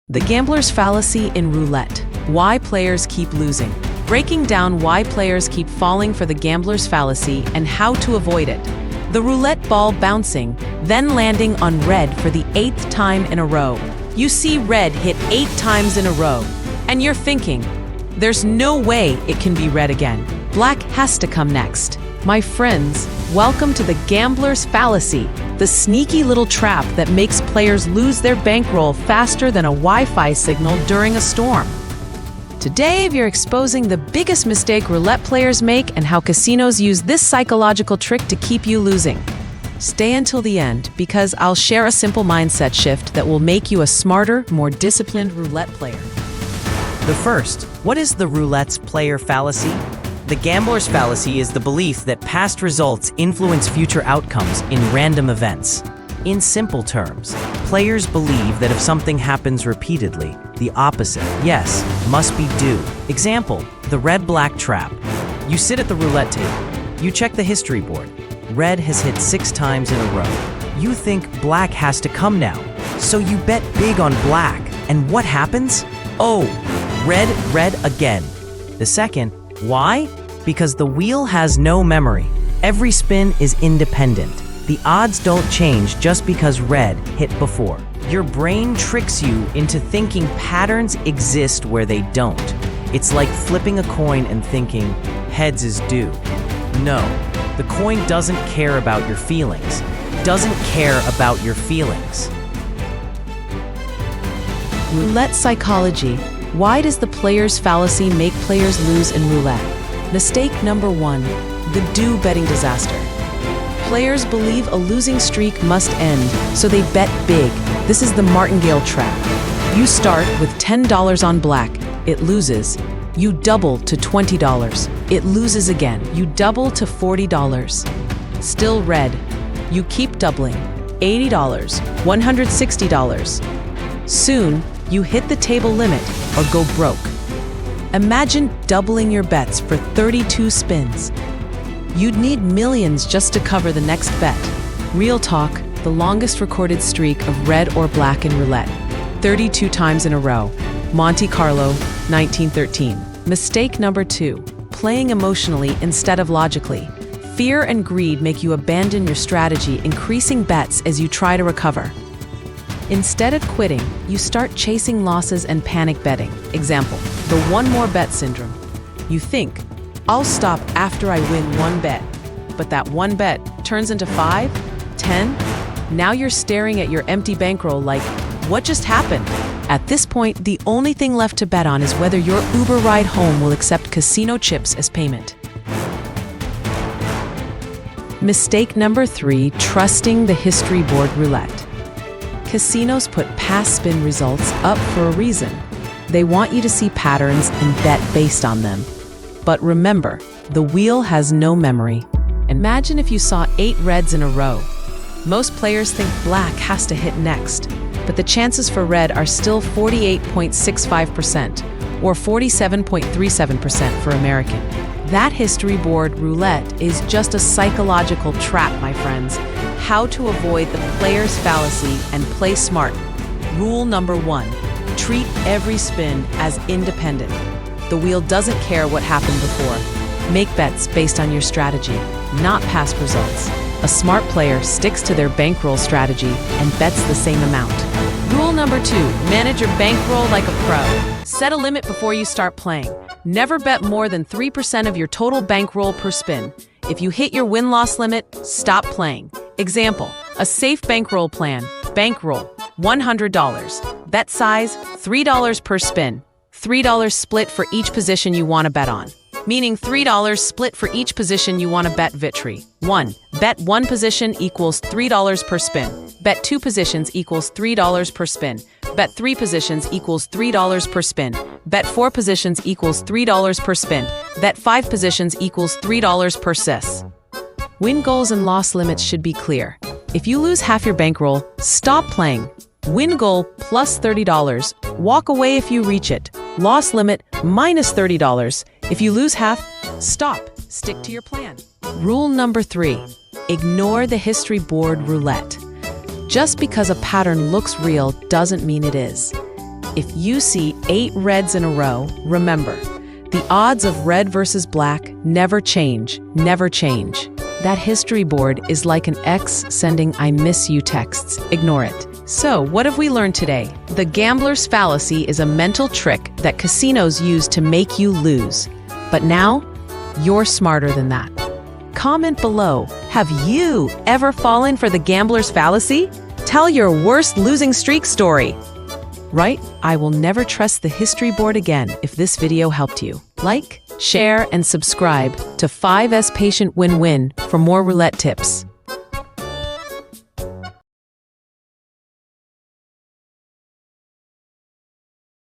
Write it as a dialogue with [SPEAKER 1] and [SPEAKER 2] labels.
[SPEAKER 1] The Gambler's Fallacy in Roulette. Why players keep losing. Breaking down why players keep falling for the Gambler's Fallacy and how to avoid it. The roulette ball bouncing, then landing on red for the 8th time in a row. You see red hit 8 times in a row, and you're thinking, there's no way it can be red again. Black has to come next. My friends, welcome to the Gambler's Fallacy, the sneaky little trap that makes players lose their bankroll faster than a Wi-Fi signal during a storm. Today, we're exposing the biggest mistake roulette players make and how casinos use this psychological trick to keep you losing. Stay until the end, because I'll share a simple mindset shift that will make you a smarter, more disciplined roulette player.
[SPEAKER 2] The first, what is the roulette's player fallacy? The gambler's fallacy is the belief that past results influence future outcomes in random events. In simple terms, players believe that if something happens repeatedly, the opposite, yes, must be due. Example, the red-black trap. You sit at the roulette table. You check the history board. Red has hit 6 times in a row. You think black has to come now, so you bet big on black. And what happens? Oh, red again. The second, why? Because the wheel has no memory. Every spin is independent. The odds don't change just because red hit before. Your brain tricks you into thinking patterns exist where they don't. It's like flipping a coin and thinking heads is due. No, the coin doesn't care about your feelings. Doesn't care about your feelings.
[SPEAKER 1] Roulette psychology. Why does the player's fallacy make players lose in roulette? Mistake number 1, the due betting disaster. Players believe a losing streak must end, so they bet big. This is the martingale trap. You start with $10 on black, it loses. You double to $20, it loses again. You double to $40. Still red. You keep doubling. $80, $160. Soon, you hit the table limit or go broke. Imagine doubling your bets for 32 spins. You'd need millions just to cover the next bet. Real talk, the longest recorded streak of red or black in roulette. 32 times in a row. Monte Carlo, 1913. Mistake number 2, playing emotionally instead of logically. Fear and greed make you abandon your strategy, increasing bets as you try to recover. Instead of quitting, you start chasing losses and panic betting. Example, the one more bet syndrome. You think, I'll stop after I win one bet. But that one bet turns into 5, 10. Now you're staring at your empty bankroll like, what just happened? At this point, the only thing left to bet on is whether your Uber ride home will accept casino chips as payment. Mistake number 3, trusting the history board roulette. Casinos put past spin results up for a reason. They want you to see patterns and bet based on them. But remember, the wheel has no memory. Imagine if you saw 8 reds in a row. Most players think black has to hit next, but the chances for red are still 48.65% or 47.37% for American. That history board roulette is just a psychological trap, my friends. How to avoid the player's fallacy and play smart. Rule number 1, treat every spin as independent. The wheel doesn't care what happened before. Make bets based on your strategy, not past results. A smart player sticks to their bankroll strategy and bets the same amount. Rule number 2, manage your bankroll like a pro. Set a limit before you start playing. Never bet more than 3% of your total bankroll per spin. If you hit your win-loss limit, stop playing. Example, a safe bankroll plan. Bankroll, $100. Bet size, $3 per spin. $3 split for each position you want to bet on. Meaning $3 split for each position you want to bet victory. 1. Bet 1 position equals $3 per spin. Bet 2 positions equals $3 per spin. Bet 3 positions equals $3 per spin. Bet 4 positions equals $3 per spin. Bet 5 positions equals $3 per sis. Win goals and loss limits should be clear. If you lose half your bankroll, stop playing. Win goal plus $30. Walk away if you reach it. Loss limit minus $30. If you lose half, stop. Stick to your plan. Rule number 3, ignore the history board roulette. Just because a pattern looks real doesn't mean it is. If you see 8 reds in a row, remember, the odds of red versus black never change, never change. That history board is like an ex sending "I miss you" texts. Ignore it. So, what have we learned today? The gambler's fallacy is a mental trick that casinos use to make you lose. But now, you're smarter than that. Comment below, have you ever fallen for the gambler's fallacy? Tell your worst losing streak story. Right? I will never trust the history board again if this video helped you. Like, share, and subscribe to 5S Patient Win-Win for more roulette tips.